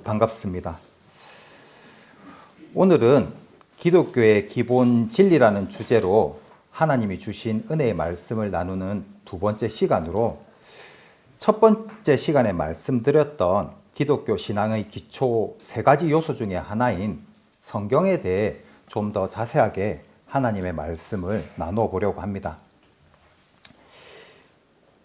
반갑습니다. 오늘은 기독교의 기본 진리라는 주제로 하나님이 주신 은혜의 말씀을 나누는 두 번째 시간으로 첫 번째 시간에 말씀드렸던 기독교 신앙의 기초 세 가지 요소 중에 하나인 성경에 대해 좀 더 자세하게 하나님의 말씀을 나누어 보려고 합니다.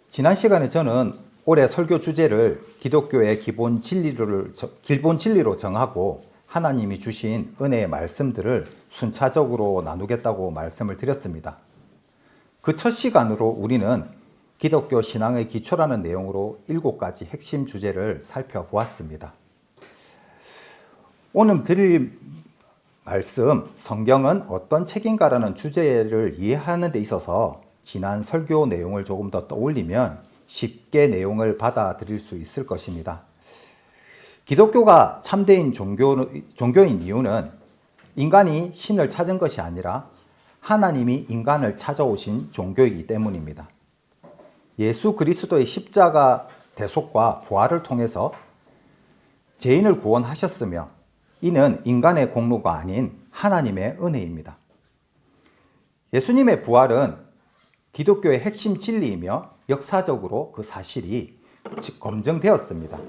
지난 시간에 저는 올해 설교 주제를 기독교의 기본 진리로 정하고 하나님이 주신 은혜의 말씀들을 순차적으로 나누겠다고 말씀을 드렸습니다. 그 첫 시간으로 우리는 기독교 신앙의 기초라는 내용으로 7가지 핵심 주제를 살펴보았습니다. 오늘 드릴 말씀, 성경은 어떤 책인가라는 주제를 이해하는 데 있어서 지난 설교 내용을 조금 더 떠올리면 쉽게 내용을 받아들일 수 있을 것입니다. 기독교가 참된 종교인 이유는 인간이 신을 찾은 것이 아니라 하나님이 인간을 찾아오신 종교이기 때문입니다. 예수 그리스도의 십자가 대속과 부활을 통해서 죄인을 구원하셨으며 이는 인간의 공로가 아닌 하나님의 은혜입니다. 예수님의 부활은 기독교의 핵심 진리이며 역사적으로 그 사실이 검증되었습니다.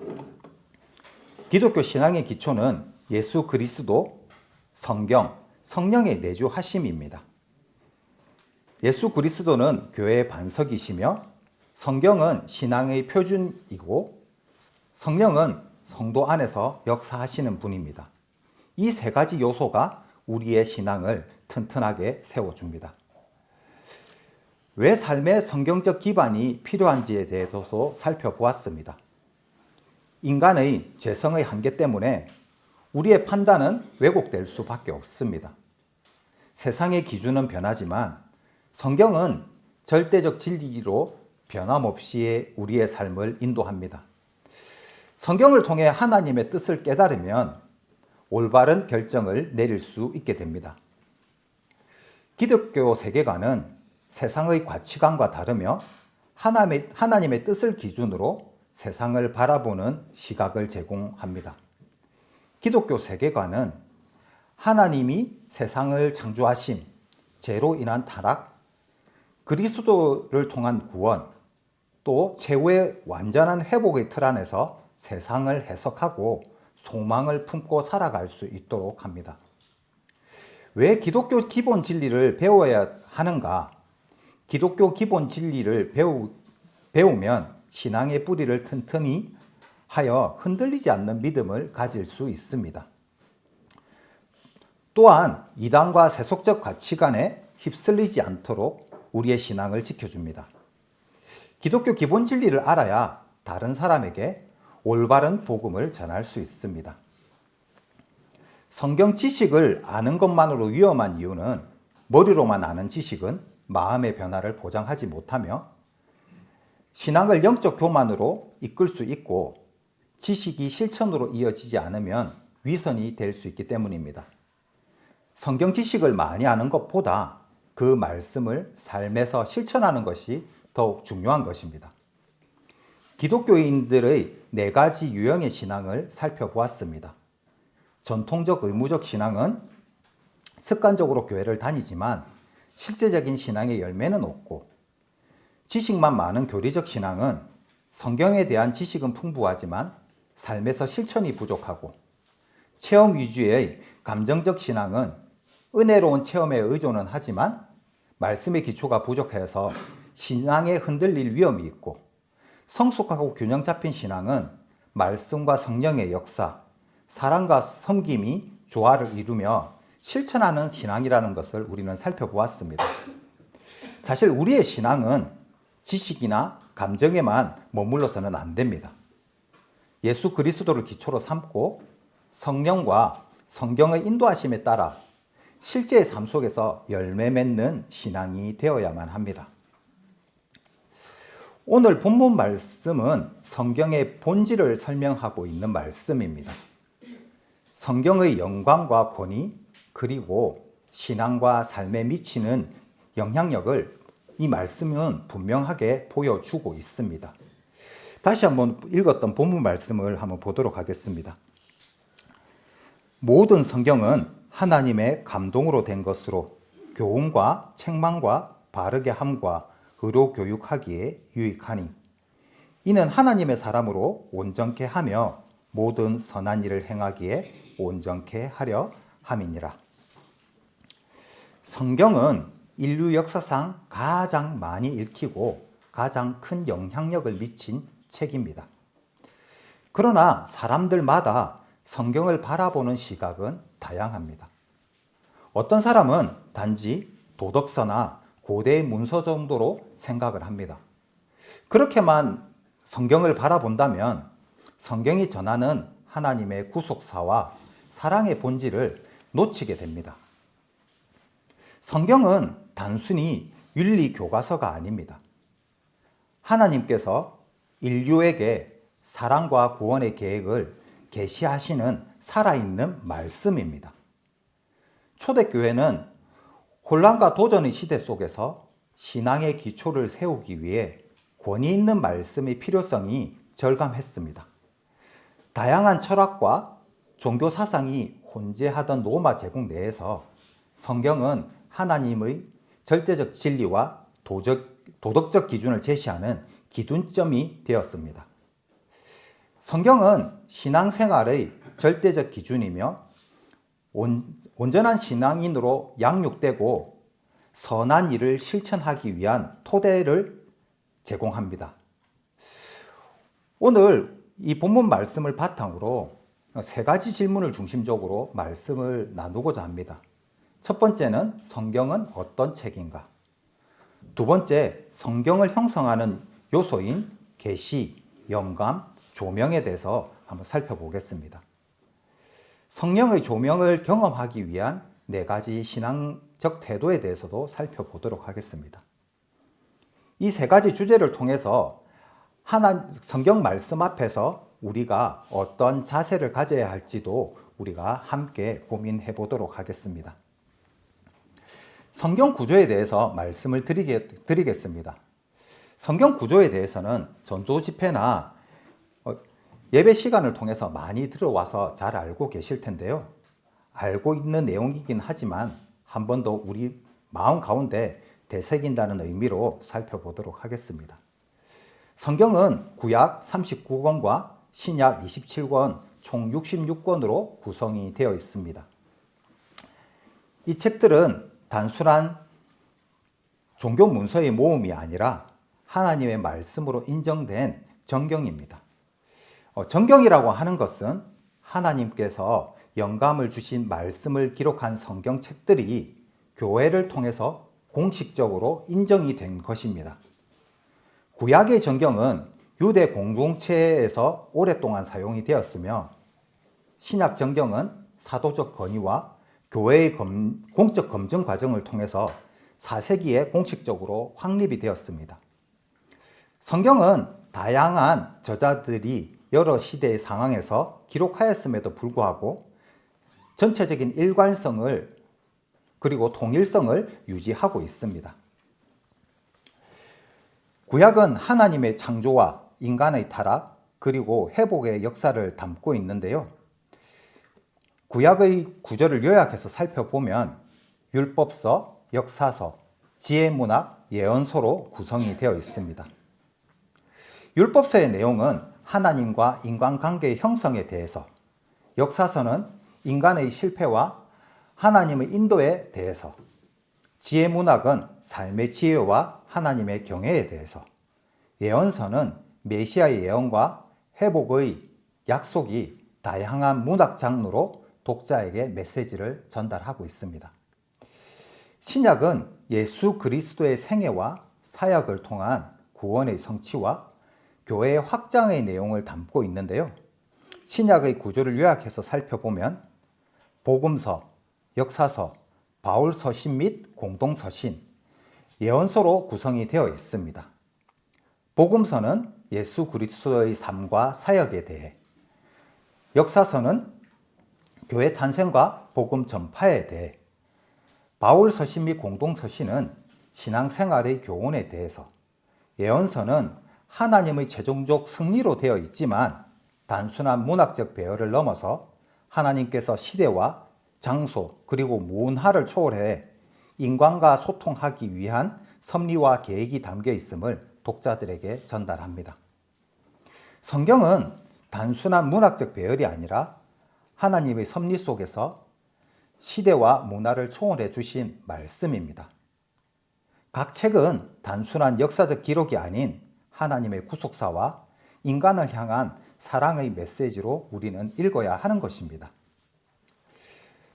기독교 신앙의 기초는 예수 그리스도, 성경, 성령의 내주하심입니다. 예수 그리스도는 교회의 반석이시며 성경은 신앙의 표준이고 성령은 성도 안에서 역사하시는 분입니다. 이 세 가지 요소가 우리의 신앙을 튼튼하게 세워줍니다. 왜 삶의 성경적 기반이 필요한지에 대해서도 살펴보았습니다. 인간의 죄성의 한계 때문에 우리의 판단은 왜곡될 수밖에 없습니다. 세상의 기준은 변하지만 성경은 절대적 진리로 변함없이 우리의 삶을 인도합니다. 성경을 통해 하나님의 뜻을 깨달으면 올바른 결정을 내릴 수 있게 됩니다. 기독교 세계관은 세상의 가치관과 다르며 하나님의 뜻을 기준으로 세상을 바라보는 시각을 제공합니다. 기독교 세계관은 하나님이 세상을 창조하심, 죄로 인한 타락, 그리스도를 통한 구원, 또 최후의 완전한 회복의 틀 안에서 세상을 해석하고 소망을 품고 살아갈 수 있도록 합니다. 왜 기독교 기본 진리를 배워야 하는가? 기독교 기본 진리를 배우면 신앙의 뿌리를 튼튼히 하여 흔들리지 않는 믿음을 가질 수 있습니다. 또한 이단과 세속적 가치관에 휩쓸리지 않도록 우리의 신앙을 지켜줍니다. 기독교 기본 진리를 알아야 다른 사람에게 올바른 복음을 전할 수 있습니다. 성경 지식을 아는 것만으로 위험한 이유는 머리로만 아는 지식은 마음의 변화를 보장하지 못하며 신앙을 영적 교만으로 이끌 수 있고 지식이 실천으로 이어지지 않으면 위선이 될 수 있기 때문입니다. 성경 지식을 많이 아는 것보다 그 말씀을 삶에서 실천하는 것이 더욱 중요한 것입니다. 기독교인들의 4가지 유형의 신앙을 살펴보았습니다. 전통적 의무적 신앙은 습관적으로 교회를 다니지만 실제적인 신앙의 열매는 없고, 지식만 많은 교리적 신앙은 성경에 대한 지식은 풍부하지만 삶에서 실천이 부족하고, 체험 위주의 감정적 신앙은 은혜로운 체험에 의존은 하지만 말씀의 기초가 부족해서 신앙에 흔들릴 위험이 있고, 성숙하고 균형 잡힌 신앙은 말씀과 성령의 역사, 사랑과 섬김이 조화를 이루며 실천하는 신앙이라는 것을 우리는 살펴보았습니다. 사실 우리의 신앙은 지식이나 감정에만 머물러서는 안 됩니다. 예수 그리스도를 기초로 삼고 성령과 성경의 인도하심에 따라 실제의 삶 속에서 열매 맺는 신앙이 되어야만 합니다. 오늘 본문 말씀은 성경의 본질을 설명하고 있는 말씀입니다. 성경의 영광과 권위, 그리고 신앙과 삶에 미치는 영향력을 이 말씀은 분명하게 보여주고 있습니다. 다시 한번 읽었던 본문 말씀을 한번 보도록 하겠습니다. 모든 성경은 하나님의 감동으로 된 것으로 교훈과 책망과 바르게 함과 의로 교육하기에 유익하니 이는 하나님의 사람으로 온전케 하며 모든 선한 일을 행하기에 온전케 하려 함이니라. 성경은 인류 역사상 가장 많이 읽히고 가장 큰 영향력을 미친 책입니다. 그러나 사람들마다 성경을 바라보는 시각은 다양합니다. 어떤 사람은 단지 도덕서나 고대 문서 정도로 생각을 합니다. 그렇게만 성경을 바라본다면 성경이 전하는 하나님의 구속사와 사랑의 본질을 놓치게 됩니다. 성경은 단순히 윤리 교과서가 아닙니다. 하나님께서 인류에게 사랑과 구원의 계획을 계시하시는 살아있는 말씀입니다. 초대교회는 혼란과 도전의 시대 속에서 신앙의 기초를 세우기 위해 권위 있는 말씀의 필요성이 절감했습니다. 다양한 철학과 종교 사상이 혼재하던 로마 제국 내에서 성경은 하나님의 절대적 진리와 도덕적 기준을 제시하는 기준점이 되었습니다. 성경은 신앙생활의 절대적 기준이며 온전한 신앙인으로 양육되고 선한 일을 실천하기 위한 토대를 제공합니다. 오늘 이 본문 말씀을 바탕으로 세 가지 질문을 중심적으로 말씀을 나누고자 합니다. 첫 번째는 성경은 어떤 책인가? 두 번째, 성경을 형성하는 요소인 계시, 영감, 조명에 대해서 한번 살펴보겠습니다. 성령의 조명을 경험하기 위한 네 가지 신앙적 태도에 대해서도 살펴보도록 하겠습니다. 이 세 가지 주제를 통해서 성경 말씀 앞에서 우리가 어떤 자세를 가져야 할지도 우리가 함께 고민해 보도록 하겠습니다. 성경 구조에 대해서 말씀을 드리겠습니다. 성경 구조에 대해서는 전도 집회나 예배 시간을 통해서 많이 들어와서 잘 알고 계실 텐데요. 알고 있는 내용이긴 하지만 한 번 더 우리 마음 가운데 되새긴다는 의미로 살펴보도록 하겠습니다. 성경은 구약 39권과 신약 27권 총 66권으로 구성이 되어 있습니다. 이 책들은 단순한 종교 문서의 모음이 아니라 하나님의 말씀으로 인정된 정경입니다. 정경이라고 하는 것은 하나님께서 영감을 주신 말씀을 기록한 성경책들이 교회를 통해서 공식적으로 인정이 된 것입니다. 구약의 정경은 유대 공동체에서 오랫동안 사용이 되었으며 신약 정경은 사도적 건의와 교회의 공적 검증 과정을 통해서 4세기에 공식적으로 확립이 되었습니다. 성경은 다양한 저자들이 여러 시대의 상황에서 기록하였음에도 불구하고 전체적인 일관성을 그리고 통일성을 유지하고 있습니다. 구약은 하나님의 창조와 인간의 타락 그리고 회복의 역사를 담고 있는데요. 구약의 구조를 요약해서 살펴보면 율법서, 역사서, 지혜문학, 예언서로 구성이 되어 있습니다. 율법서의 내용은 하나님과 인간관계의 형성에 대해서, 역사서는 인간의 실패와 하나님의 인도에 대해서, 지혜문학은 삶의 지혜와 하나님의 경외에 대해서, 예언서는 메시아의 예언과 회복의 약속이 다양한 문학 장르로 독자에게 메시지를 전달하고 있습니다. 신약은 예수 그리스도의 생애와 사역을 통한 구원의 성취와 교회의 확장의 내용을 담고 있는데요. 신약의 구조를 요약해서 살펴보면 복음서, 역사서, 바울 서신 및 공동 서신, 예언서로 구성이 되어 있습니다. 복음서는 예수 그리스도의 삶과 사역에 대해, 역사서는 교회 탄생과 복음 전파에 대해, 바울 서신 및 공동 서신은 신앙생활의 교훈에 대해서, 예언서는 하나님의 최종적 승리로 되어 있지만 단순한 문학적 배열을 넘어서 하나님께서 시대와 장소 그리고 문화를 초월해 인간과 소통하기 위한 섭리와 계획이 담겨 있음을 독자들에게 전달합니다. 성경은 단순한 문학적 배열이 아니라 하나님의 섭리 속에서 시대와 문화를 초월해 주신 말씀입니다. 각 책은 단순한 역사적 기록이 아닌 하나님의 구속사와 인간을 향한 사랑의 메시지로 우리는 읽어야 하는 것입니다.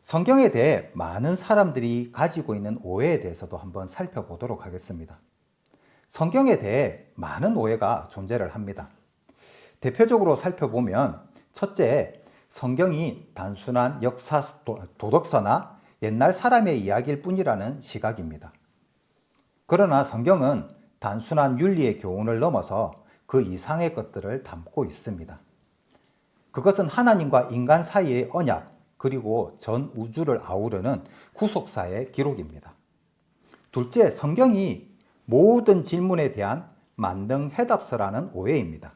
성경에 대해 많은 사람들이 가지고 있는 오해에 대해서도 한번 살펴보도록 하겠습니다. 성경에 대해 많은 오해가 존재를 합니다. 대표적으로 살펴보면 첫째, 성경이 단순한 역사 도덕서나 옛날 사람의 이야기일 뿐이라는 시각입니다. 그러나 성경은 단순한 윤리의 교훈을 넘어서 그 이상의 것들을 담고 있습니다. 그것은 하나님과 인간 사이의 언약, 그리고 전 우주를 아우르는 구속사의 기록입니다. 둘째, 성경이 모든 질문에 대한 만능 해답서라는 오해입니다.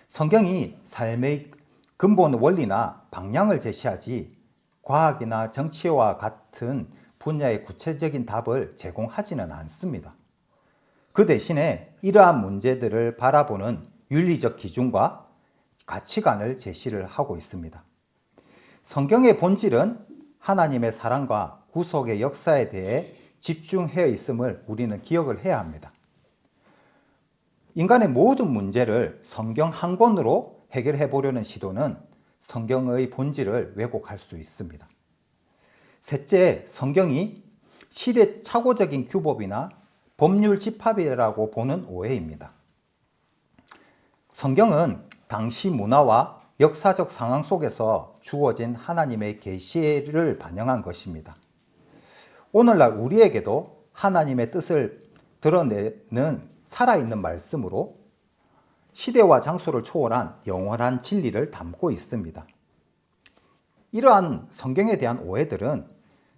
성경이 삶의 근본 원리나 방향을 제시하지 과학이나 정치와 같은 분야의 구체적인 답을 제공하지는 않습니다. 그 대신에 이러한 문제들을 바라보는 윤리적 기준과 가치관을 제시를 하고 있습니다. 성경의 본질은 하나님의 사랑과 구속의 역사에 대해 집중해 있음을 우리는 기억을 해야 합니다. 인간의 모든 문제를 성경 한 권으로 해결해 보려는 시도는 성경의 본질을 왜곡할 수 있습니다. 셋째, 성경이 시대착오적인 규범이나 법률 집합이라고 보는 오해입니다. 성경은 당시 문화와 역사적 상황 속에서 주어진 하나님의 계시를 반영한 것입니다. 오늘날 우리에게도 하나님의 뜻을 드러내는 살아있는 말씀으로 시대와 장소를 초월한 영원한 진리를 담고 있습니다. 이러한 성경에 대한 오해들은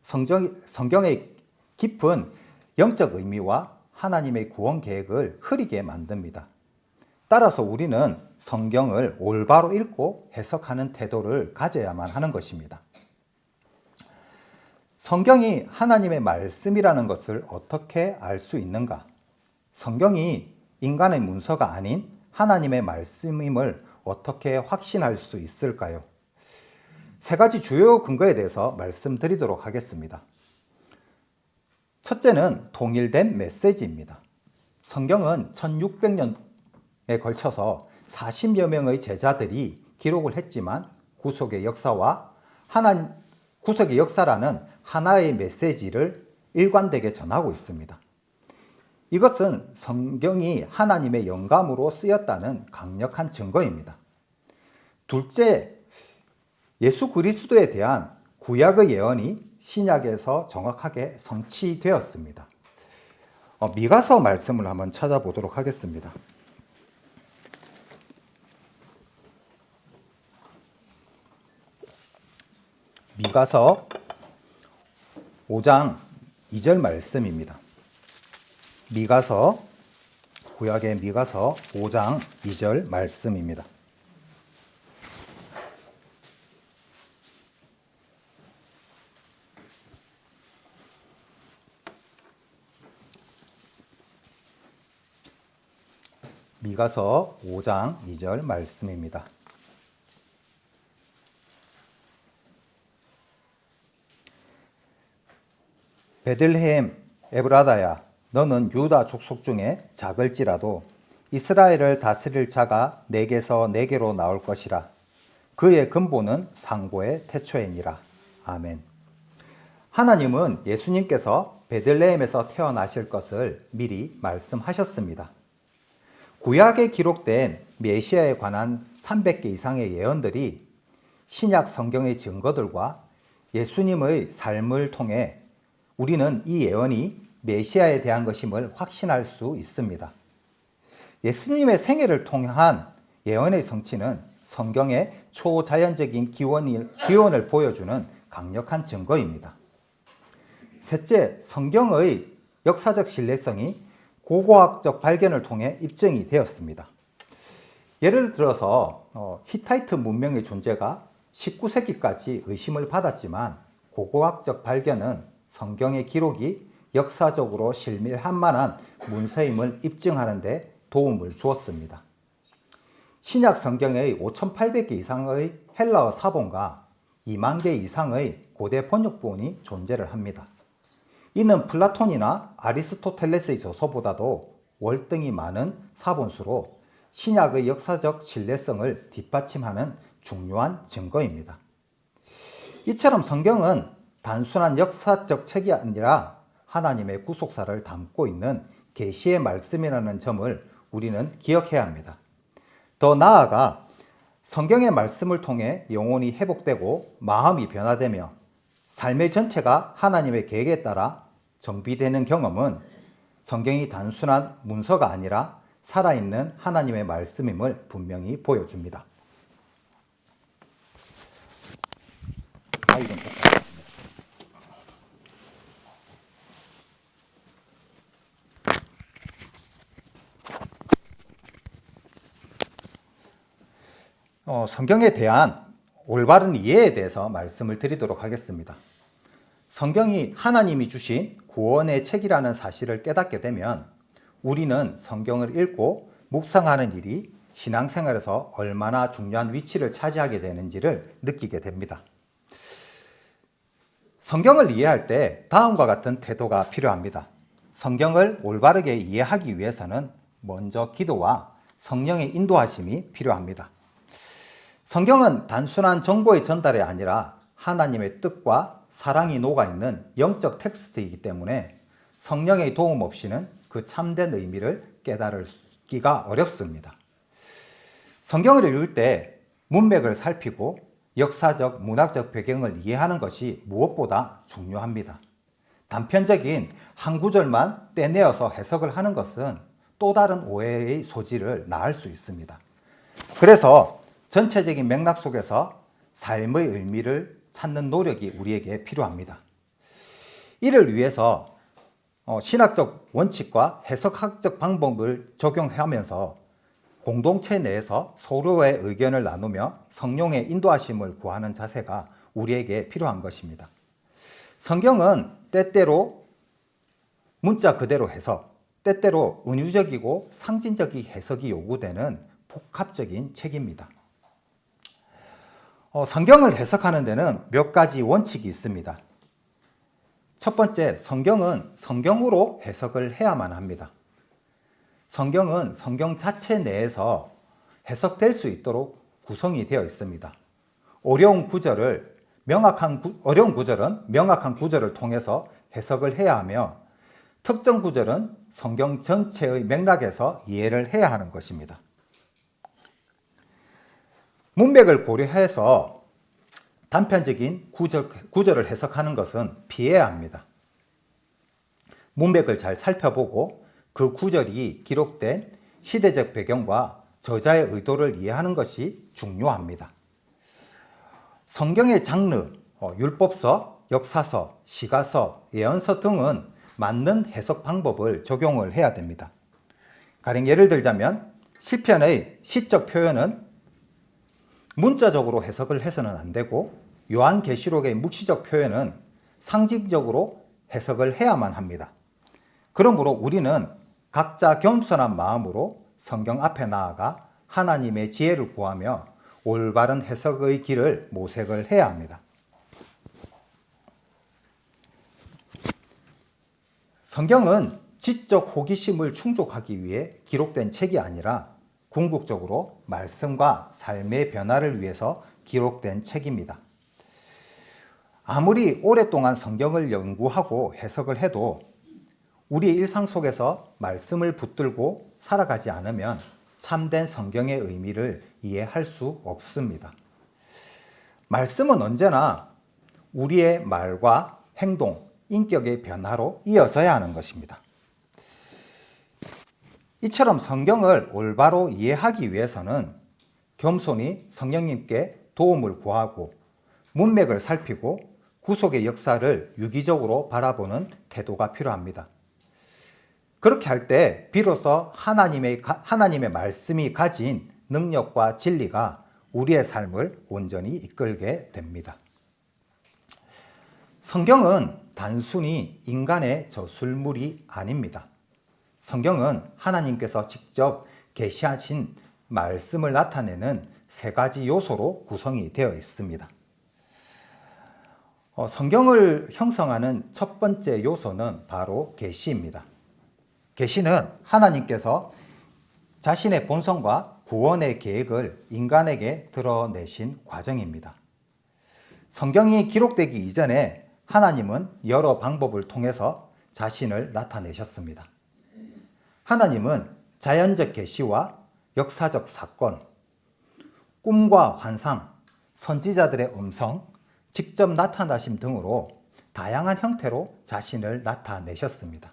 성경의 깊은 영적 의미와 하나님의 구원 계획을 흐리게 만듭니다. 따라서 우리는 성경을 올바로 읽고 해석하는 태도를 가져야만 하는 것입니다. 성경이 하나님의 말씀이라는 것을 어떻게 알 수 있는가? 성경이 인간의 문서가 아닌 하나님의 말씀임을 어떻게 확신할 수 있을까요? 세 가지 주요 근거에 대해서 말씀드리도록 하겠습니다. 첫째는 통일된 메시지입니다. 성경은 1600년에 걸쳐서 40여 명의 제자들이 기록을 했지만 구속의 역사라는 하나의 메시지를 일관되게 전하고 있습니다. 이것은 성경이 하나님의 영감으로 쓰였다는 강력한 증거입니다. 둘째, 예수 그리스도에 대한 구약의 예언이 신약에서 정확하게 성취되었습니다. 미가서 말씀을 한번 찾아보도록 하겠습니다. 미가서 5장 2절 말씀입니다. 구약의 미가서 5장 2절 말씀입니다. 미가서 5장 2절 말씀입니다. 베들레헴 에브라다야, 너는 유다 족속 중에 작을지라도 이스라엘을 다스릴 자가 내게서 내게로 나올 것이라. 그의 근본은 상고의 태초이니라. 아멘. 하나님은 예수님께서 베들레헴에서 태어나실 것을 미리 말씀하셨습니다. 구약에 기록된 메시아에 관한 300개 이상의 예언들이 신약 성경의 증거들과 예수님의 삶을 통해 우리는 이 예언이 메시아에 대한 것임을 확신할 수 있습니다. 예수님의 생애를 통한 예언의 성취는 성경의 초자연적인 기원을 보여주는 강력한 증거입니다. 셋째, 성경의 역사적 신뢰성이 고고학적 발견을 통해 입증이 되었습니다. 예를 들어서 히타이트 문명의 존재가 19세기까지 의심을 받았지만 고고학적 발견은 성경의 기록이 역사적으로 실밀한 만한 문서임을 입증하는 데 도움을 주었습니다. 신약 성경의 5,800개 이상의 헬라어 사본과 2만 개 이상의 고대 번역본이 존재를 합니다. 이는 플라톤이나 아리스토텔레스의 저서보다도 월등히 많은 사본수로 신약의 역사적 신뢰성을 뒷받침하는 중요한 증거입니다. 이처럼 성경은 단순한 역사적 책이 아니라 하나님의 구속사를 담고 있는 계시의 말씀이라는 점을 우리는 기억해야 합니다. 더 나아가 성경의 말씀을 통해 영혼이 회복되고 마음이 변화되며 삶의 전체가 하나님의 계획에 따라 정비되는 경험은 성경이 단순한 문서가 아니라 살아있는 하나님의 말씀임을 분명히 보여줍니다. 이건 똑같습니다. 성경에 대한 올바른 이해에 대해서 말씀을 드리도록 하겠습니다. 성경이 하나님이 주신 구원의 책이라는 사실을 깨닫게 되면 우리는 성경을 읽고 묵상하는 일이 신앙생활에서 얼마나 중요한 위치를 차지하게 되는지를 느끼게 됩니다. 성경을 이해할 때 다음과 같은 태도가 필요합니다. 성경을 올바르게 이해하기 위해서는 먼저 기도와 성령의 인도하심이 필요합니다. 성경은 단순한 정보의 전달이 아니라 하나님의 뜻과 사랑이 녹아있는 영적 텍스트이기 때문에 성령의 도움 없이는 그 참된 의미를 깨달기가 어렵습니다. 성경을 읽을 때 문맥을 살피고 역사적, 문학적 배경을 이해하는 것이 무엇보다 중요합니다. 단편적인 한 구절만 떼내어서 해석을 하는 것은 또 다른 오해의 소지를 낳을 수 있습니다. 그래서 전체적인 맥락 속에서 삶의 의미를 찾는 노력이 우리에게 필요합니다. 이를 위해서 신학적 원칙과 해석학적 방법을 적용하면서 공동체 내에서 서로의 의견을 나누며 성령의 인도하심을 구하는 자세가 우리에게 필요한 것입니다. 성경은 때때로 문자 그대로 해석, 때때로 은유적이고 상징적인 해석이 요구되는 복합적인 책입니다. 성경을 해석하는 데는 몇 가지 원칙이 있습니다. 첫 번째, 성경은 성경으로 해석을 해야만 합니다. 성경은 성경 자체 내에서 해석될 수 있도록 구성이 되어 있습니다. 어려운 구절은 명확한 구절을 통해서 해석을 해야 하며 특정 구절은 성경 전체의 맥락에서 이해를 해야 하는 것입니다. 문맥을 고려해서 단편적인 구절을 해석하는 것은 피해야 합니다. 문맥을 잘 살펴보고 그 구절이 기록된 시대적 배경과 저자의 의도를 이해하는 것이 중요합니다. 성경의 장르, 율법서, 역사서, 시가서, 예언서 등은 맞는 해석 방법을 적용을 해야 됩니다. 가령 예를 들자면 시편의 시적 표현은 문자적으로 해석을 해서는 안 되고 요한계시록의 묵시적 표현은 상징적으로 해석을 해야만 합니다. 그러므로 우리는 각자 겸손한 마음으로 성경 앞에 나아가 하나님의 지혜를 구하며 올바른 해석의 길을 모색을 해야 합니다. 성경은 지적 호기심을 충족하기 위해 기록된 책이 아니라 궁극적으로 말씀과 삶의 변화를 위해서 기록된 책입니다. 아무리 오랫동안 성경을 연구하고 해석을 해도 우리의 일상 속에서 말씀을 붙들고 살아가지 않으면 참된 성경의 의미를 이해할 수 없습니다. 말씀은 언제나 우리의 말과 행동, 인격의 변화로 이어져야 하는 것입니다. 이처럼 성경을 올바로 이해하기 위해서는 겸손히 성령님께 도움을 구하고 문맥을 살피고 구속의 역사를 유기적으로 바라보는 태도가 필요합니다. 그렇게 할 때 비로소 하나님의 말씀이 가진 능력과 진리가 우리의 삶을 온전히 이끌게 됩니다. 성경은 단순히 인간의 저술물이 아닙니다. 성경은 하나님께서 직접 계시하신 말씀을 나타내는 세 가지 요소로 구성이 되어 있습니다. 성경을 형성하는 첫 번째 요소는 바로 계시입니다. 계시는 하나님께서 자신의 본성과 구원의 계획을 인간에게 드러내신 과정입니다. 성경이 기록되기 이전에 하나님은 여러 방법을 통해서 자신을 나타내셨습니다. 하나님은 자연적 계시와 역사적 사건, 꿈과 환상, 선지자들의 음성, 직접 나타나심 등으로 다양한 형태로 자신을 나타내셨습니다.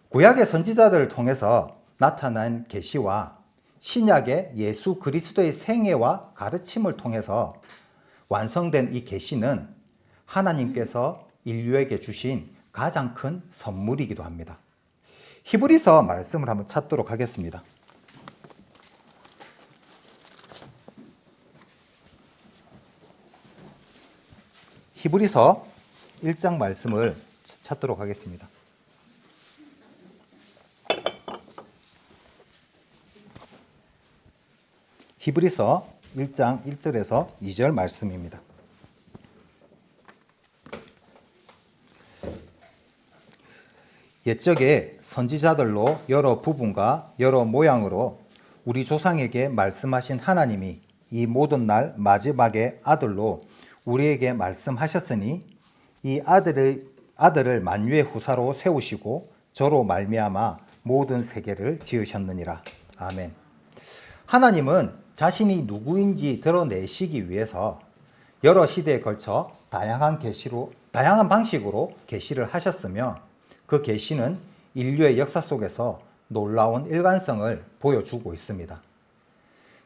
구약의 선지자들을 통해서 나타난 계시와 신약의 예수 그리스도의 생애와 가르침을 통해서 완성된 이 계시는 하나님께서 인류에게 주신 가장 큰 선물이기도 합니다. 히브리서 말씀을 한번 찾도록 하겠습니다. 히브리서 1장 말씀을 찾도록 하겠습니다. 히브리서 1장 1절에서 2절 말씀입니다. 옛적에 선지자들로 여러 부분과 여러 모양으로 우리 조상에게 말씀하신 하나님이 이 모든 날 마지막에 아들로 우리에게 말씀하셨으니 이 아들을 만유의 후사로 세우시고 저로 말미암아 모든 세계를 지으셨느니라. 아멘. 하나님은 자신이 누구인지 드러내시기 위해서 여러 시대에 걸쳐 다양한 방식으로 계시를 하셨으며 그 계시는 인류의 역사 속에서 놀라운 일관성을 보여주고 있습니다.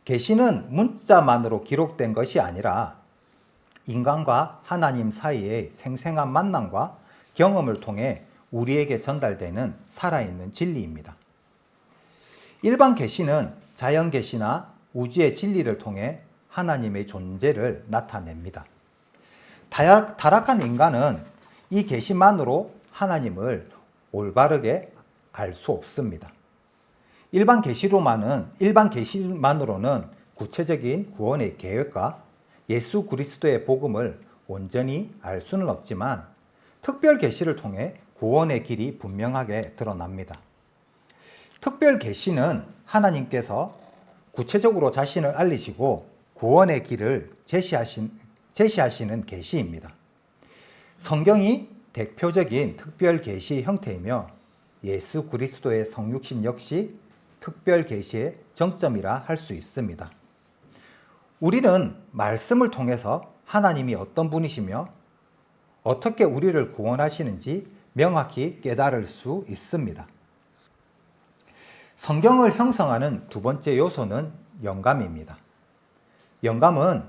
계시는 문자만으로 기록된 것이 아니라 인간과 하나님 사이의 생생한 만남과 경험을 통해 우리에게 전달되는 살아있는 진리입니다. 일반 계시는 자연 계시나 우주의 진리를 통해 하나님의 존재를 나타냅니다. 타락한 인간은 이 계시만으로 하나님을 올바르게 알 수 없습니다. 일반 계시만으로는 구체적인 구원의 계획과 예수 그리스도의 복음을 온전히 알 수는 없지만 특별 계시를 통해 구원의 길이 분명하게 드러납니다. 특별 계시는 하나님께서 구체적으로 자신을 알리시고 구원의 길을 제시하시는 계시입니다. 성경이 대표적인 특별 계시 형태이며 예수 그리스도의 성육신 역시 특별 계시의 정점이라 할 수 있습니다. 우리는 말씀을 통해서 하나님이 어떤 분이시며 어떻게 우리를 구원하시는지 명확히 깨달을 수 있습니다. 성경을 형성하는 두 번째 요소는 영감입니다. 영감은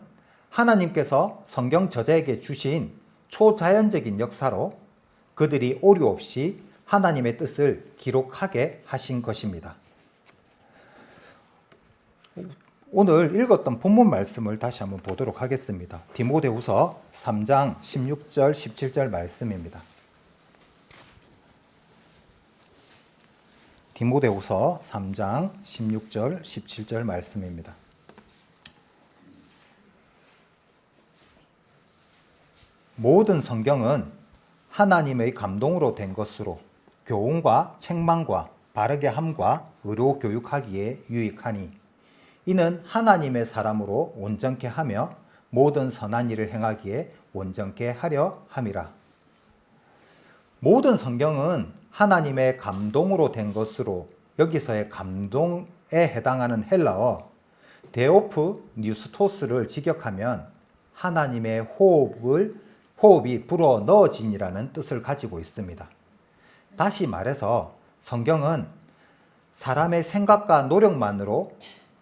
하나님께서 성경 저자에게 주신 초자연적인 역사로 그들이 오류 없이 하나님의 뜻을 기록하게 하신 것입니다. 오늘 읽었던 본문 말씀을 다시 한번 보도록 하겠습니다. 디모데후서 3장 16절 17절 말씀입니다. 디모데후서 3장 16절 17절 말씀입니다. 모든 성경은 하나님의 감동으로 된 것으로 교훈과 책망과 바르게 함과 의로 교육하기에 유익하니 이는 하나님의 사람으로 온전케 하며 모든 선한 일을 행하기에 온전케 하려 함이라. 모든 성경은 하나님의 감동으로 된 것으로 여기서의 감동에 해당하는 헬라어 데오프 뉴스토스를 직역하면 하나님의 호흡이 불어 넣어진이라는 뜻을 가지고 있습니다. 다시 말해서 성경은 사람의 생각과 노력만으로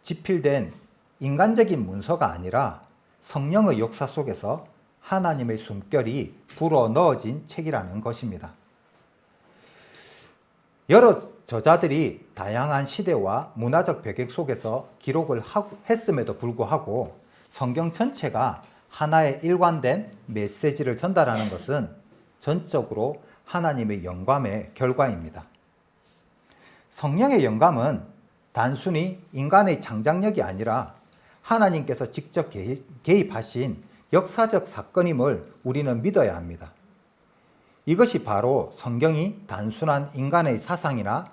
집필된 인간적인 문서가 아니라 성령의 역사 속에서 하나님의 숨결이 불어 넣어진 책이라는 것입니다. 여러 저자들이 다양한 시대와 문화적 배경 속에서 기록을 했음에도 불구하고 성경 전체가 하나의 일관된 메시지를 전달하는 것은 전적으로 하나님의 영감의 결과입니다. 성령의 영감은 단순히 인간의 창작력이 아니라 하나님께서 직접 개입하신 역사적 사건임을 우리는 믿어야 합니다. 이것이 바로 성경이 단순한 인간의 사상이나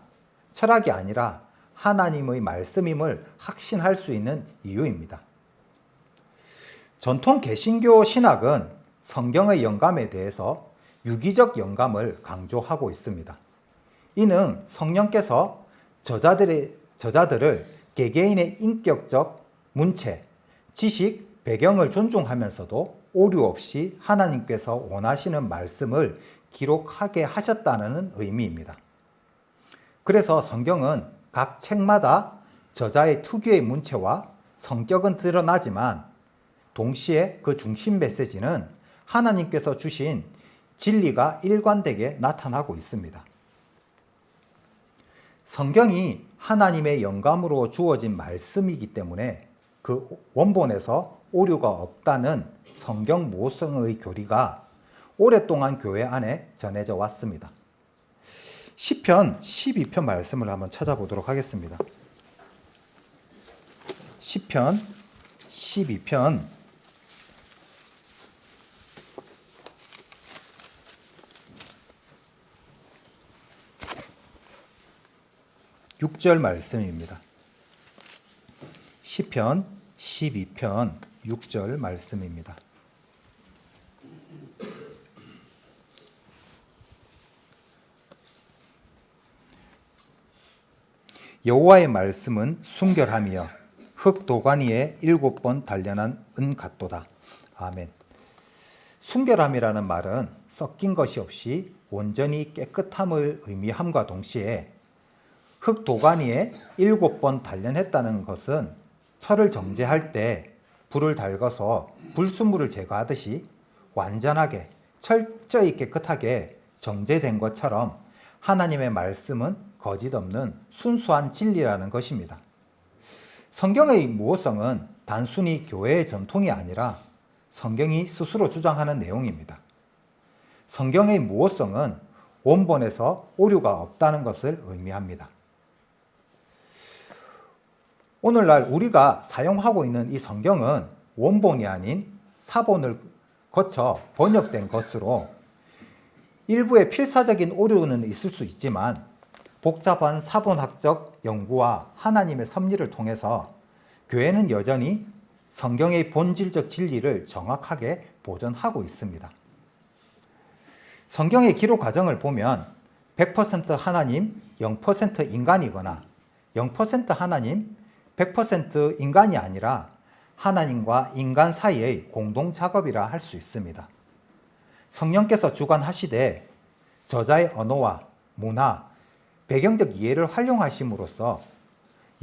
철학이 아니라 하나님의 말씀임을 확신할 수 있는 이유입니다. 전통 개신교 신학은 성경의 영감에 대해서 유기적 영감을 강조하고 있습니다. 이는 성령께서 저자들을 개개인의 인격적 문체, 지식, 배경을 존중하면서도 오류 없이 하나님께서 원하시는 말씀을 기록하게 하셨다는 의미입니다. 그래서 성경은 각 책마다 저자의 특유의 문체와 성격은 드러나지만 동시에 그 중심 메시지는 하나님께서 주신 진리가 일관되게 나타나고 있습니다. 성경이 하나님의 영감으로 주어진 말씀이기 때문에 그 원본에서 오류가 없다는 성경 모성의 교리가 오랫동안 교회 안에 전해져 왔습니다. 시편 12편 말씀을 한번 찾아보도록 하겠습니다. 시편 12편 6절 말씀입니다. 시편 12편 6절 말씀입니다. 여호와의 말씀은 순결하며 흙 도가니에 7번 단련한 은 같도다. 아멘. 순결함이라는 말은 섞인 것이 없이 온전히 깨끗함을 의미함과 동시에 흙 도가니에 7번 단련했다는 것은 철을 정제할 때 불을 달궈서 불순물을 제거하듯이 완전하게 철저히 깨끗하게 정제된 것처럼 하나님의 말씀은 거짓 없는 순수한 진리라는 것입니다. 성경의 무호성은 단순히 교회의 전통이 아니라 성경이 스스로 주장하는 내용입니다. 성경의 무호성은 원본에서 오류가 없다는 것을 의미합니다. 오늘날 우리가 사용하고 있는 이 성경은 원본이 아닌 사본을 거쳐 번역된 것으로 일부의 필사적인 오류는 있을 수 있지만 복잡한 사본학적 연구와 하나님의 섭리를 통해서 교회는 여전히 성경의 본질적 진리를 정확하게 보존하고 있습니다. 성경의 기록 과정을 보면 100% 하나님, 0% 인간이거나 0% 하나님, 100% 인간이 아니라 하나님과 인간 사이의 공동 작업이라 할 수 있습니다. 성령께서 주관하시되 저자의 언어와 문화, 배경적 이해를 활용하심으로써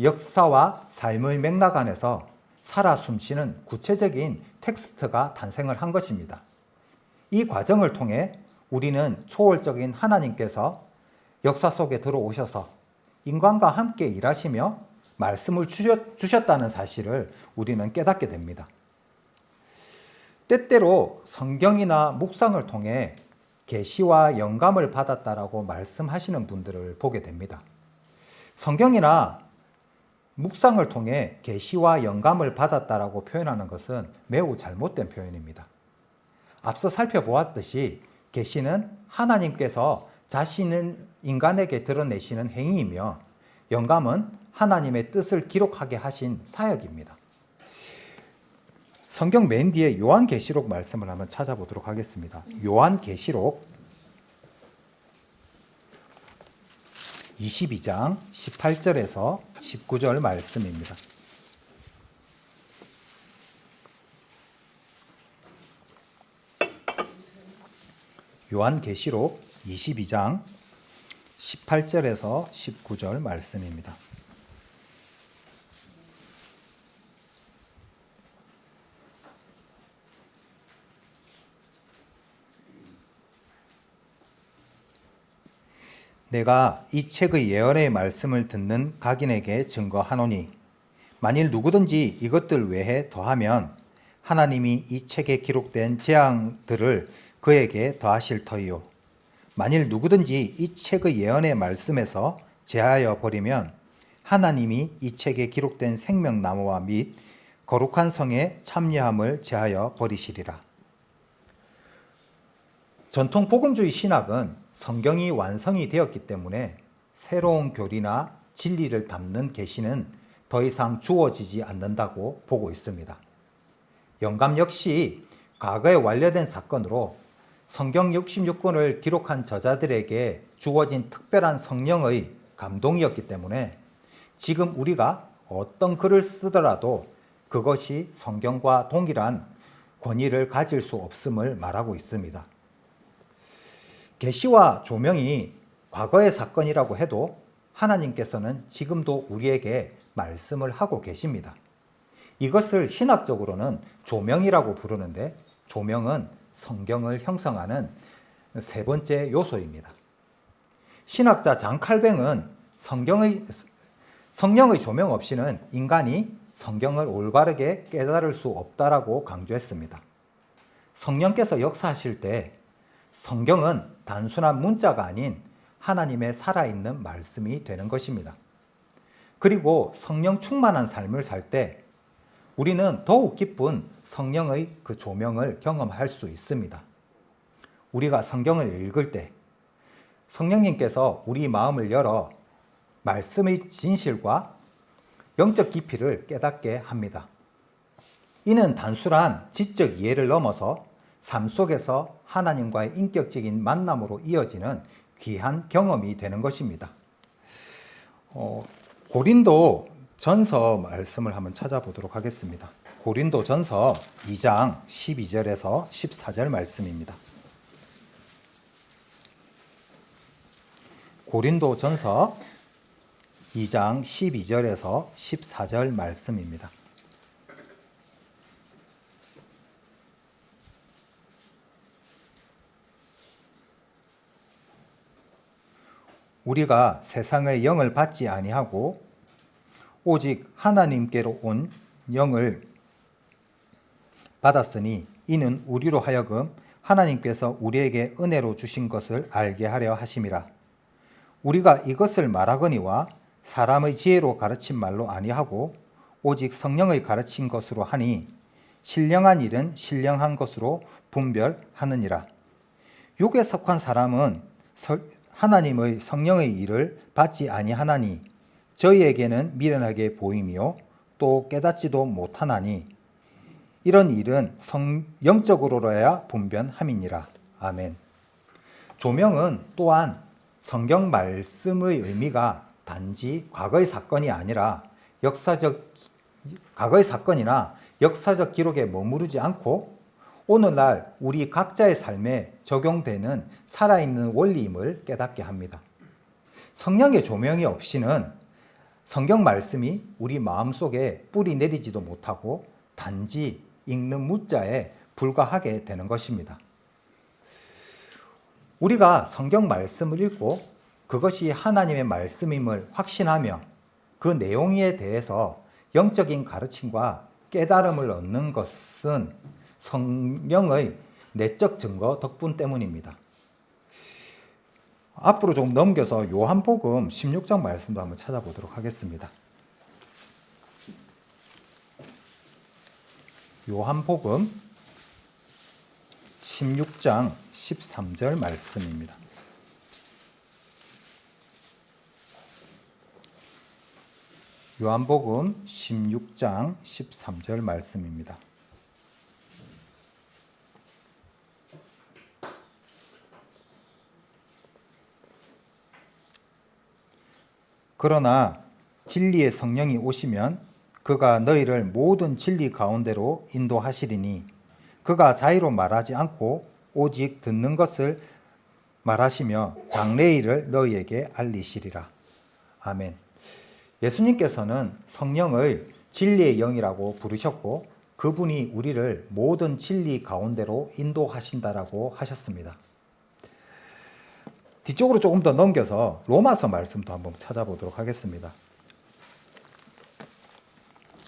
역사와 삶의 맥락 안에서 살아 숨쉬는 구체적인 텍스트가 탄생을 한 것입니다. 이 과정을 통해 우리는 초월적인 하나님께서 역사 속에 들어오셔서 인간과 함께 일하시며 말씀을 주셨다는 사실을 우리는 깨닫게 됩니다. 때때로 성경이나 묵상을 통해 계시와 영감을 받았다라고 말씀하시는 분들을 보게 됩니다. 성경이나 묵상을 통해 계시와 영감을 받았다라고 표현하는 것은 매우 잘못된 표현입니다. 앞서 살펴보았듯이 계시는 하나님께서 자신을 인간에게 드러내시는 행위이며 영감은 하나님의 뜻을 기록하게 하신 사역입니다. 성경 맨 뒤에 요한계시록 말씀을 한번 찾아보도록 하겠습니다. 요한계시록 22장 18절에서 19절 말씀입니다. 요한계시록 22장 18절에서 19절 말씀입니다. 내가 이 책의 예언의 말씀을 듣는 각인에게 증거하노니 만일 누구든지 이것들 외에 더하면 하나님이 이 책에 기록된 재앙들을 그에게 더하실 터이요 만일 누구든지 이 책의 예언의 말씀에서 제하여 버리면 하나님이 이 책에 기록된 생명나무와 및 거룩한 성의 참여함을 제하여 버리시리라. 전통 복음주의 신학은 성경이 완성이 되었기 때문에 새로운 교리나 진리를 담는 계시는 더 이상 주어지지 않는다고 보고 있습니다. 영감 역시 과거에 완료된 사건으로 성경 66권을 기록한 저자들에게 주어진 특별한 성령의 감동이었기 때문에 지금 우리가 어떤 글을 쓰더라도 그것이 성경과 동일한 권위를 가질 수 없음을 말하고 있습니다. 계시와 조명이 과거의 사건이라고 해도 하나님께서는 지금도 우리에게 말씀을 하고 계십니다. 이것을 신학적으로는 조명이라고 부르는데 조명은 성경을 형성하는 세 번째 요소입니다. 신학자 장 칼뱅은 성령의 조명 없이는 인간이 성경을 올바르게 깨달을 수 없다라고 강조했습니다. 성령께서 역사하실 때 성경은 단순한 문자가 아닌 하나님의 살아있는 말씀이 되는 것입니다. 그리고 성령 충만한 삶을 살 때 우리는 더욱 깊은 성령의 그 조명을 경험할 수 있습니다. 우리가 성경을 읽을 때 성령님께서 우리 마음을 열어 말씀의 진실과 영적 깊이를 깨닫게 합니다. 이는 단순한 지적 이해를 넘어서 삶 속에서 하나님과의 인격적인 만남으로 이어지는 귀한 경험이 되는 것입니다. 고린도 전서 말씀을 한번 찾아보도록 하겠습니다. 고린도 전서 2장 12절에서 14절 말씀입니다. 고린도 전서 2장 12절에서 14절 말씀입니다. 우리가 세상의 영을 받지 아니하고 오직 하나님께로 온 영을 받았으니 이는 우리로 하여금 하나님께서 우리에게 은혜로 주신 것을 알게 하려 하심이라. 우리가 이것을 말하거니와 사람의 지혜로 가르친 말로 아니하고 오직 성령의 가르친 것으로 하니 신령한 일은 신령한 것으로 분별하느니라. 육에 속한 사람은 하나님의 성령의 일을 받지 아니하나니 저희에게는 미련하게 보이며 또 깨닫지도 못하나니 이런 일은 영적으로야 분변함이니라. 아멘. 조명은 또한 성경 말씀의 의미가 단지 과거의 사건이 아니라 과거의 사건이나 역사적 기록에 머무르지 않고 오늘날 우리 각자의 삶에 적용되는 살아있는 원리임을 깨닫게 합니다. 성령의 조명이 없이는 성경 말씀이 우리 마음속에 뿌리 내리지도 못하고 단지 읽는 문자에 불과하게 되는 것입니다. 우리가 성경 말씀을 읽고 그것이 하나님의 말씀임을 확신하며 그 내용에 대해서 영적인 가르침과 깨달음을 얻는 것은 성령의 내적 증거 덕분 때문입니다. 앞으로 좀 넘겨서 요한복음 16장 말씀도 한번 찾아보도록 하겠습니다. 요한복음 16장 13절 말씀입니다. 요한복음 16장 13절 말씀입니다. 그러나 진리의 성령이 오시면 그가 너희를 모든 진리 가운데로 인도하시리니 그가 자의로 말하지 않고 오직 듣는 것을 말하시며 장래의 일을 너희에게 알리시리라. 아멘. 예수님께서는 성령을 진리의 영이라고 부르셨고 그분이 우리를 모든 진리 가운데로 인도하신다라고 하셨습니다. 뒤쪽으로 조금 더 넘겨서 로마서 말씀도 한번 찾아보도록 하겠습니다.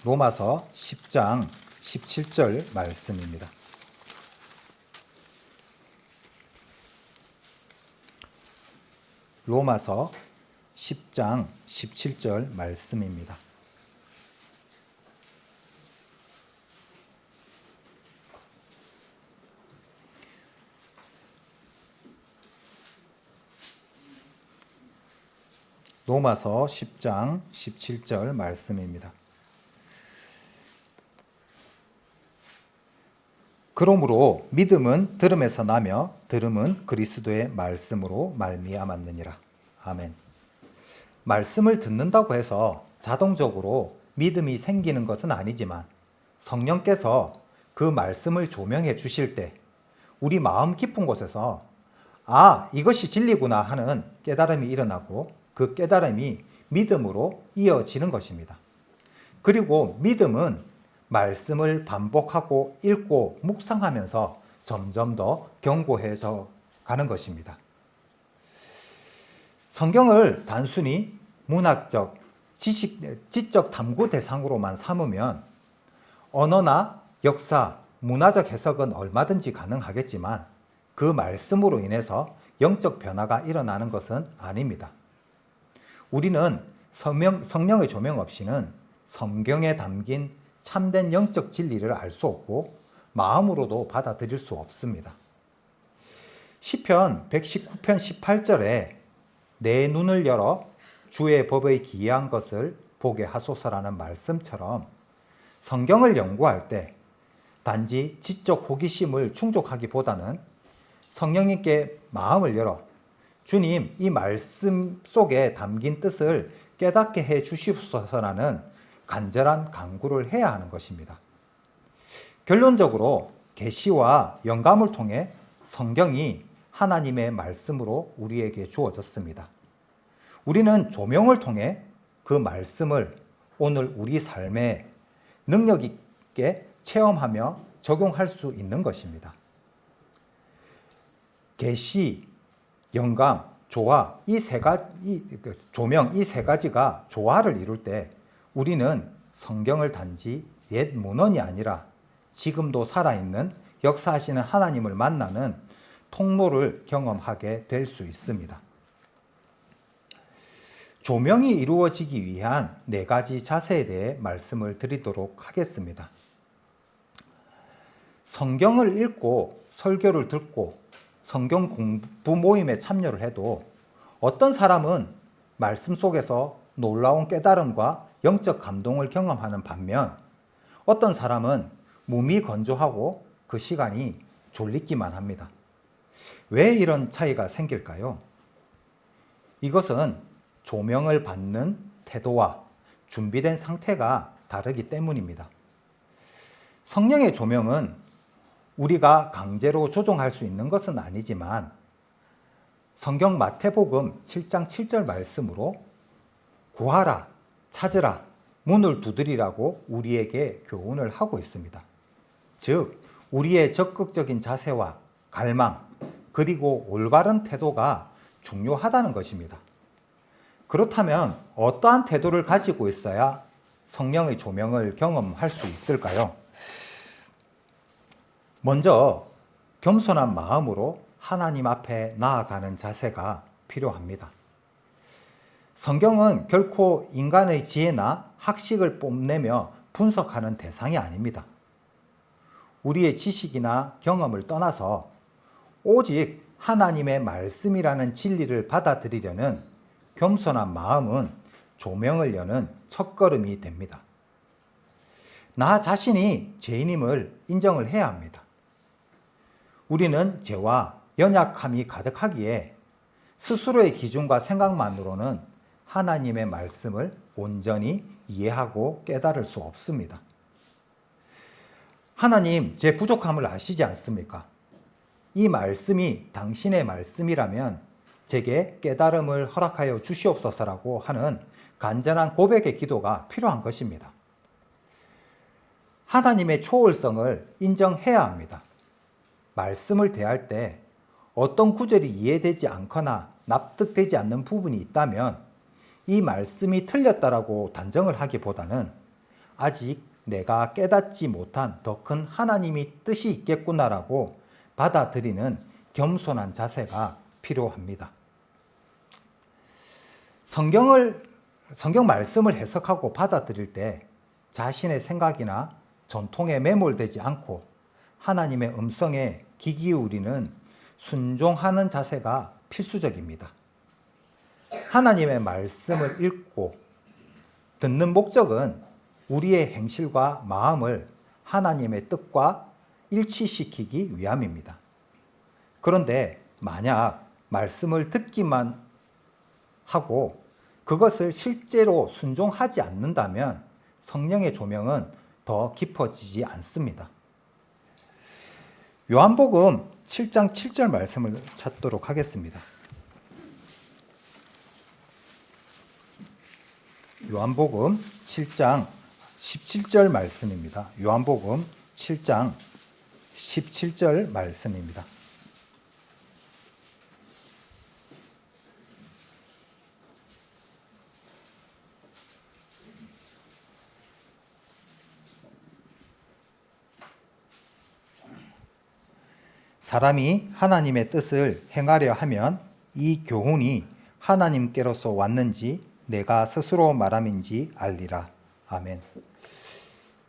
로마서 10장 17절 말씀입니다. 로마서 10장 17절 말씀입니다. 로마서 10장 17절 말씀입니다. 그러므로 믿음은 들음에서 나며 들음은 그리스도의 말씀으로 말미암았느니라. 아멘. 말씀을 듣는다고 해서 자동적으로 믿음이 생기는 것은 아니지만 성령께서 그 말씀을 조명해 주실 때 우리 마음 깊은 곳에서 이것이 진리구나 하는 깨달음이 일어나고 그 깨달음이 믿음으로 이어지는 것입니다. 그리고 믿음은 말씀을 반복하고 읽고 묵상하면서 점점 더 견고해져 가는 것입니다. 성경을 단순히 문학적, 지적 탐구 대상으로만 삼으면 언어나 역사, 문화적 해석은 얼마든지 가능하겠지만 그 말씀으로 인해서 영적 변화가 일어나는 것은 아닙니다. 우리는 성령의 조명 없이는 성경에 담긴 참된 영적 진리를 알 수 없고 마음으로도 받아들일 수 없습니다. 시편 119편 18절에 내 눈을 열어 주의 법의 기이한 것을 보게 하소서라는 말씀처럼 성경을 연구할 때 단지 지적 호기심을 충족하기보다는 성령님께 마음을 열어 주님, 이 말씀 속에 담긴 뜻을 깨닫게 해 주시옵소서라는 간절한 간구를 해야 하는 것입니다. 결론적으로 계시와 영감을 통해 성경이 하나님의 말씀으로 우리에게 주어졌습니다. 우리는 조명을 통해 그 말씀을 오늘 우리 삶에 능력 있게 체험하며 적용할 수 있는 것입니다. 계시, 영감, 조화, 조명 이 세 가지가 조화를 이룰 때 우리는 성경을 단지 옛 문헌이 아니라 지금도 살아있는 역사하시는 하나님을 만나는 통로를 경험하게 될 수 있습니다. 조명이 이루어지기 위한 4가지 자세에 대해 말씀을 드리도록 하겠습니다. 성경을 읽고 설교를 듣고 성경 공부 모임에 참여를 해도 어떤 사람은 말씀 속에서 놀라운 깨달음과 영적 감동을 경험하는 반면 어떤 사람은 몸이 건조하고 그 시간이 졸리기만 합니다. 왜 이런 차이가 생길까요? 이것은 조명을 받는 태도와 준비된 상태가 다르기 때문입니다. 성령의 조명은 우리가 강제로 조종할 수 있는 것은 아니지만 성경 마태복음 7장 7절 말씀으로 구하라, 찾으라, 문을 두드리라고 우리에게 교훈을 하고 있습니다. 즉, 우리의 적극적인 자세와 갈망, 그리고 올바른 태도가 중요하다는 것입니다. 그렇다면 어떠한 태도를 가지고 있어야 성령의 조명을 경험할 수 있을까요? 먼저 겸손한 마음으로 하나님 앞에 나아가는 자세가 필요합니다. 성경은 결코 인간의 지혜나 학식을 뽐내며 분석하는 대상이 아닙니다. 우리의 지식이나 경험을 떠나서 오직 하나님의 말씀이라는 진리를 받아들이려는 겸손한 마음은 조명을 여는 첫걸음이 됩니다. 나 자신이 죄인임을 인정을 해야 합니다. 우리는 죄와 연약함이 가득하기에 스스로의 기준과 생각만으로는 하나님의 말씀을 온전히 이해하고 깨달을 수 없습니다. 하나님, 제 부족함을 아시지 않습니까? 이 말씀이 당신의 말씀이라면 제게 깨달음을 허락하여 주시옵소서라고 하는 간절한 고백의 기도가 필요한 것입니다. 하나님의 초월성을 인정해야 합니다. 말씀을 대할 때 어떤 구절이 이해되지 않거나 납득되지 않는 부분이 있다면 이 말씀이 틀렸다라고 단정을 하기보다는 아직 내가 깨닫지 못한 더 큰 하나님의 뜻이 있겠구나라고 받아들이는 겸손한 자세가 필요합니다. 성경 말씀을 해석하고 받아들일 때 자신의 생각이나 전통에 매몰되지 않고 하나님의 음성에 귀 기울이는 순종하는 자세가 필수적입니다. 하나님의 말씀을 읽고 듣는 목적은 우리의 행실과 마음을 하나님의 뜻과 일치시키기 위함입니다. 그런데 만약 말씀을 듣기만 하고 그것을 실제로 순종하지 않는다면 성령의 조명은 더 깊어지지 않습니다. 요한복음 7장 7절 말씀을 찾도록 하겠습니다. 요한복음 7장 17절 말씀입니다. 요한복음 7장 17절 말씀입니다. 사람이 하나님의 뜻을 행하려 하면 이 교훈이 하나님께로서 왔는지 내가 스스로 말함인지 알리라. 아멘.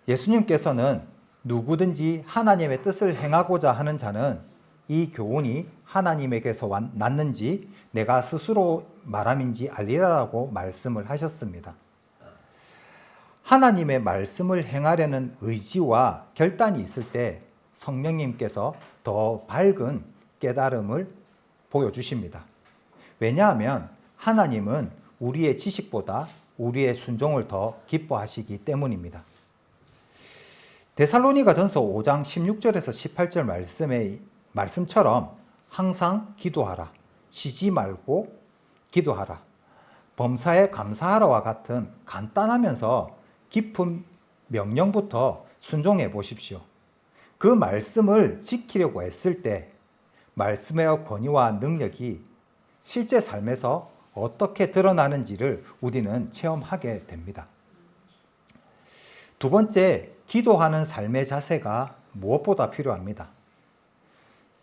예수님께서는 누구든지 하나님의 뜻을 행하고자 하는 자는 이 교훈이 하나님에게서 났는지 내가 스스로 말함인지 알리라라고 말씀을 하셨습니다. 하나님의 말씀을 행하려는 의지와 결단이 있을 때 성령님께서 더 밝은 깨달음을 보여주십니다. 왜냐하면 하나님은 우리의 지식보다 우리의 순종을 더 기뻐하시기 때문입니다. 데살로니가전서 5장 16절에서 18절 말씀처럼 항상 기도하라, 쉬지 말고 기도하라, 범사에 감사하라와 같은 간단하면서 깊은 명령부터 순종해 보십시오. 그 말씀을 지키려고 애쓸 때 말씀의 권위와 능력이 실제 삶에서 어떻게 드러나는지를 우리는 체험하게 됩니다. 두 번째, 기도하는 삶의 자세가 무엇보다 필요합니다.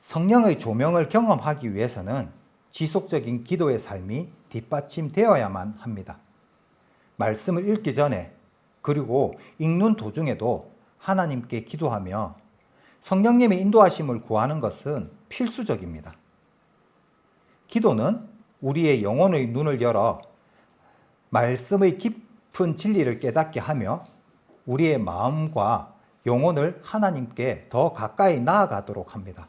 성령의 조명을 경험하기 위해서는 지속적인 기도의 삶이 뒷받침되어야만 합니다. 말씀을 읽기 전에 그리고 읽는 도중에도 하나님께 기도하며 성령님의 인도하심을 구하는 것은 필수적입니다. 기도는 우리의 영혼의 눈을 열어 말씀의 깊은 진리를 깨닫게 하며 우리의 마음과 영혼을 하나님께 더 가까이 나아가도록 합니다.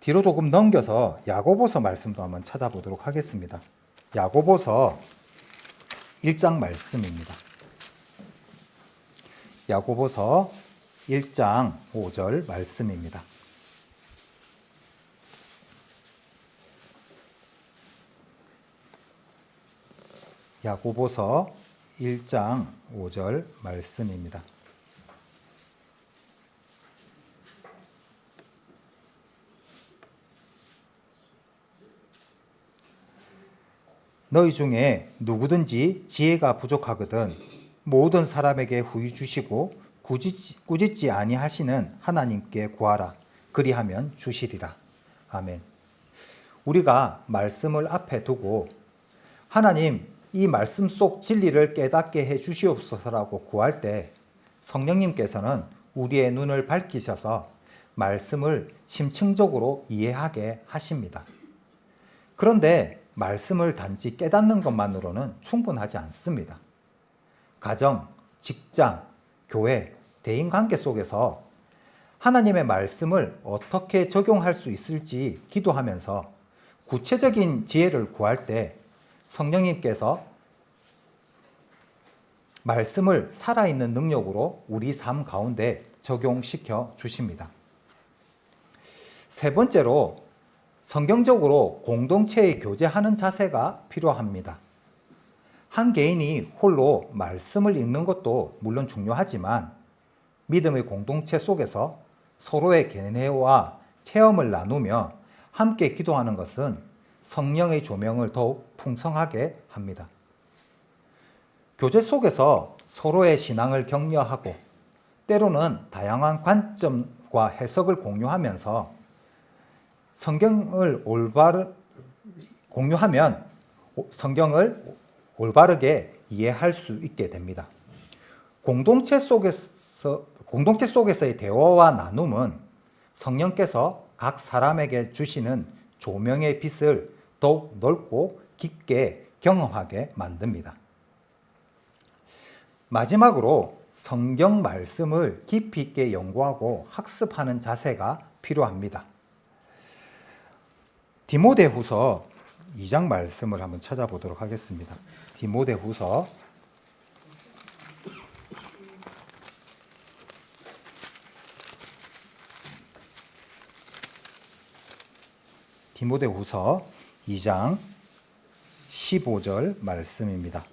뒤로 조금 넘겨서 야고보서 말씀도 한번 찾아보도록 하겠습니다. 야고보서 1장 말씀입니다. 야고보서 1장 5절 말씀입니다. 야고보서 1장 5절 말씀입니다. 너희 중에 누구든지 지혜가 부족하거든 모든 사람에게 후히 주시고 꾸짖지 아니하시는 하나님께 구하라. 그리하면 주시리라. 아멘. 우리가 말씀을 앞에 두고 하나님 이 말씀 속 진리를 깨닫게 해 주시옵소서라고 구할 때 성령님께서는 우리의 눈을 밝히셔서 말씀을 심층적으로 이해하게 하십니다. 그런데 말씀을 단지 깨닫는 것만으로는 충분하지 않습니다. 가정, 직장, 교회, 대인관계 속에서 하나님의 말씀을 어떻게 적용할 수 있을지 기도하면서 구체적인 지혜를 구할 때 성령님께서 말씀을 살아있는 능력으로 우리 삶 가운데 적용시켜 주십니다. 세 번째로 성경적으로 공동체의 교제하는 자세가 필요합니다. 한 개인이 홀로 말씀을 읽는 것도 물론 중요하지만 믿음의 공동체 속에서 서로의 견해와 체험을 나누며 함께 기도하는 것은 성령의 조명을 더욱 풍성하게 합니다. 교제 속에서 서로의 신앙을 격려하고 때로는 다양한 관점과 해석을 공유하면서 성경을 올바르게 이해할 수 있게 됩니다. 공동체 속에서의 대화와 나눔은 성령께서 각 사람에게 주시는 조명의 빛을 더욱 넓고 깊게 경험하게 만듭니다. 마지막으로 성경 말씀을 깊이 있게 연구하고 학습하는 자세가 필요합니다. 디모데후서 2장 말씀을 한번 찾아보도록 하겠습니다. 디모데후서 2장 15절 말씀입니다.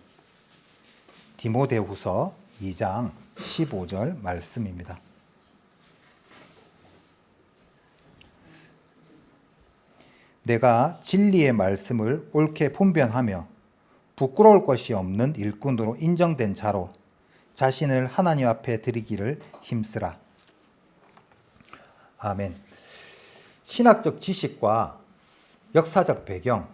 디모데후서 2장 15절 말씀입니다. 내가 진리의 말씀을 옳게 분별하며 부끄러울 것이 없는 일꾼으로 인정된 자로 자신을 하나님 앞에 드리기를 힘쓰라. 아멘. 신학적 지식과 역사적 배경,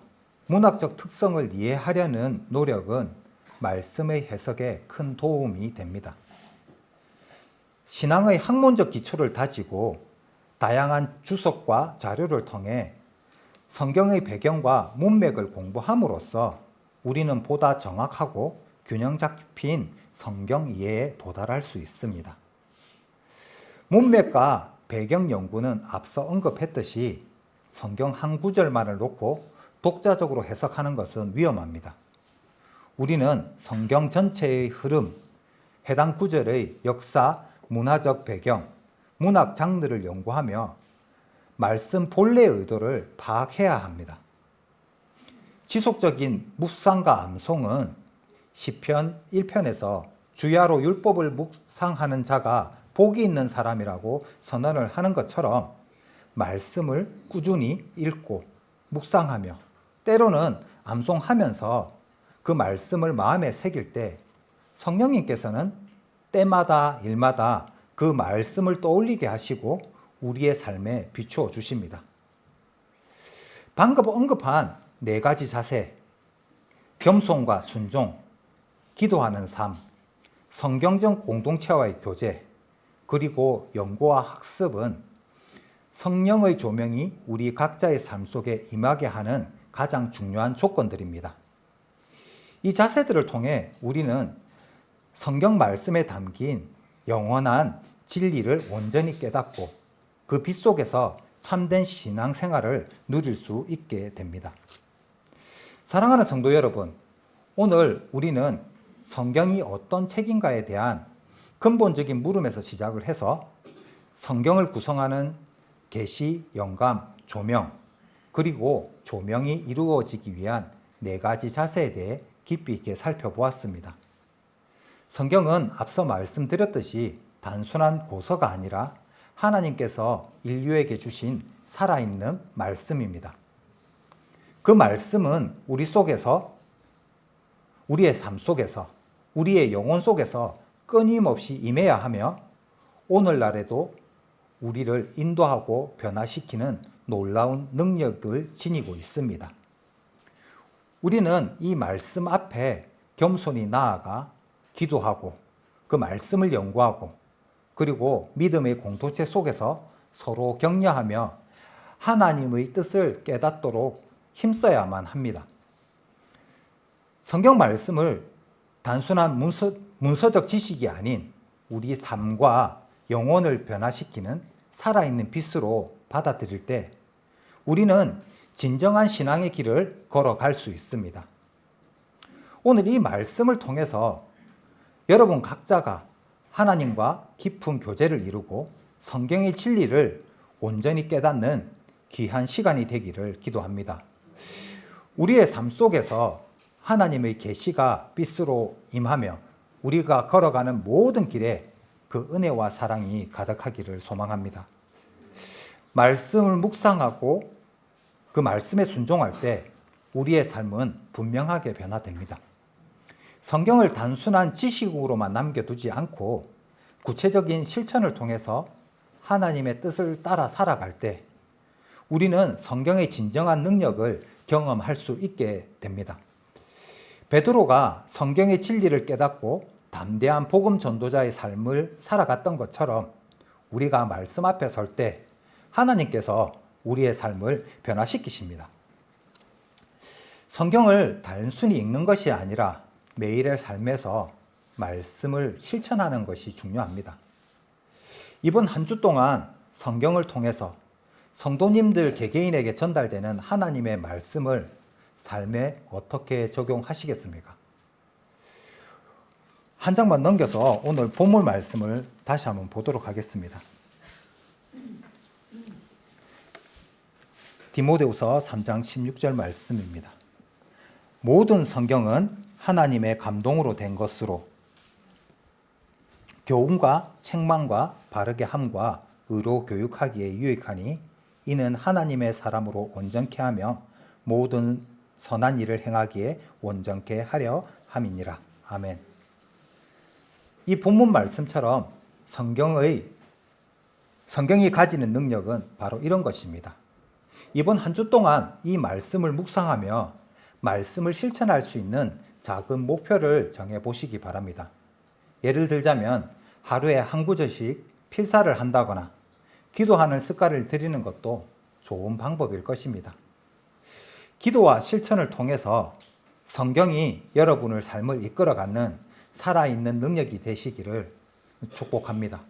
문학적 특성을 이해하려는 노력은 말씀의 해석에 큰 도움이 됩니다. 신앙의 학문적 기초를 다지고 다양한 주석과 자료를 통해 성경의 배경과 문맥을 공부함으로써 우리는 보다 정확하고 균형 잡힌 성경 이해에 도달할 수 있습니다. 문맥과 배경 연구는 앞서 언급했듯이 성경 한 구절만을 놓고 독자적으로 해석하는 것은 위험합니다. 우리는 성경 전체의 흐름, 해당 구절의 역사, 문화적 배경, 문학 장르를 연구하며 말씀 본래의 의도를 파악해야 합니다. 지속적인 묵상과 암송은 시편 1편에서 주야로 율법을 묵상하는 자가 복이 있는 사람이라고 선언을 하는 것처럼 말씀을 꾸준히 읽고 묵상하며 때로는 암송하면서 그 말씀을 마음에 새길 때 성령님께서는 때마다 일마다 그 말씀을 떠올리게 하시고 우리의 삶에 비추어 주십니다. 방금 언급한 4가지 자세, 겸손과 순종, 기도하는 삶, 성경적 공동체와의 교제, 그리고 연구와 학습은 성령의 조명이 우리 각자의 삶 속에 임하게 하는 가장 중요한 조건들입니다. 이 자세들을 통해 우리는 성경 말씀에 담긴 영원한 진리를 온전히 깨닫고 그 빛 속에서 참된 신앙생활을 누릴 수 있게 됩니다. 사랑하는 성도 여러분, 오늘 우리는 성경이 어떤 책인가에 대한 근본적인 물음에서 시작을 해서 성경을 구성하는 계시, 영감, 조명, 그리고 조명이 이루어지기 위한 4가지 자세에 대해 깊이 있게 살펴보았습니다. 성경은 앞서 말씀드렸듯이 단순한 고서가 아니라 하나님께서 인류에게 주신 살아있는 말씀입니다. 그 말씀은 우리의 삶 속에서, 우리의 영혼 속에서 끊임없이 임해야 하며 오늘날에도 우리를 인도하고 변화시키는 놀라운 능력을 지니고 있습니다. 우리는 이 말씀 앞에 겸손히 나아가 기도하고 그 말씀을 연구하고 그리고 믿음의 공동체 속에서 서로 격려하며 하나님의 뜻을 깨닫도록 힘써야만 합니다. 성경 말씀을 단순한 문서적 지식이 아닌 우리 삶과 영혼을 변화시키는 살아있는 빛으로 받아들일 때 우리는 진정한 신앙의 길을 걸어갈 수 있습니다. 오늘 이 말씀을 통해서 여러분 각자가 하나님과 깊은 교제를 이루고 성경의 진리를 온전히 깨닫는 귀한 시간이 되기를 기도합니다. 우리의 삶 속에서 하나님의 계시가 빛으로 임하며 우리가 걸어가는 모든 길에 그 은혜와 사랑이 가득하기를 소망합니다. 말씀을 묵상하고 그 말씀에 순종할 때 우리의 삶은 분명하게 변화됩니다. 성경을 단순한 지식으로만 남겨두지 않고 구체적인 실천을 통해서 하나님의 뜻을 따라 살아갈 때 우리는 성경의 진정한 능력을 경험할 수 있게 됩니다. 베드로가 성경의 진리를 깨닫고 담대한 복음 전도자의 삶을 살아갔던 것처럼 우리가 말씀 앞에 설 때 하나님께서 우리의 삶을 변화시키십니다. 성경을 단순히 읽는 것이 아니라 매일의 삶에서 말씀을 실천하는 것이 중요합니다. 이번 한 주 동안 성경을 통해서 성도님들 개개인에게 전달되는 하나님의 말씀을 삶에 어떻게 적용하시겠습니까? 한 장만 넘겨서 오늘 본문 말씀을 다시 한번 보도록 하겠습니다. 디모데후서 3장 16절 말씀입니다. 모든 성경은 하나님의 감동으로 된 것으로 교훈과 책망과 바르게 함과 의로 교육하기에 유익하니 이는 하나님의 사람으로 온전케 하며 모든 선한 일을 행하기에 온전케 하려 함이니라. 아멘. 이 본문 말씀처럼 성경이 가지는 능력은 바로 이런 것입니다. 이번 한 주 동안 이 말씀을 묵상하며 말씀을 실천할 수 있는 작은 목표를 정해보시기 바랍니다. 예를 들자면 하루에 한 구절씩 필사를 한다거나 기도하는 습관을 들이는 것도 좋은 방법일 것입니다. 기도와 실천을 통해서 성경이 여러분의 삶을 이끌어가는 살아있는 능력이 되시기를 축복합니다.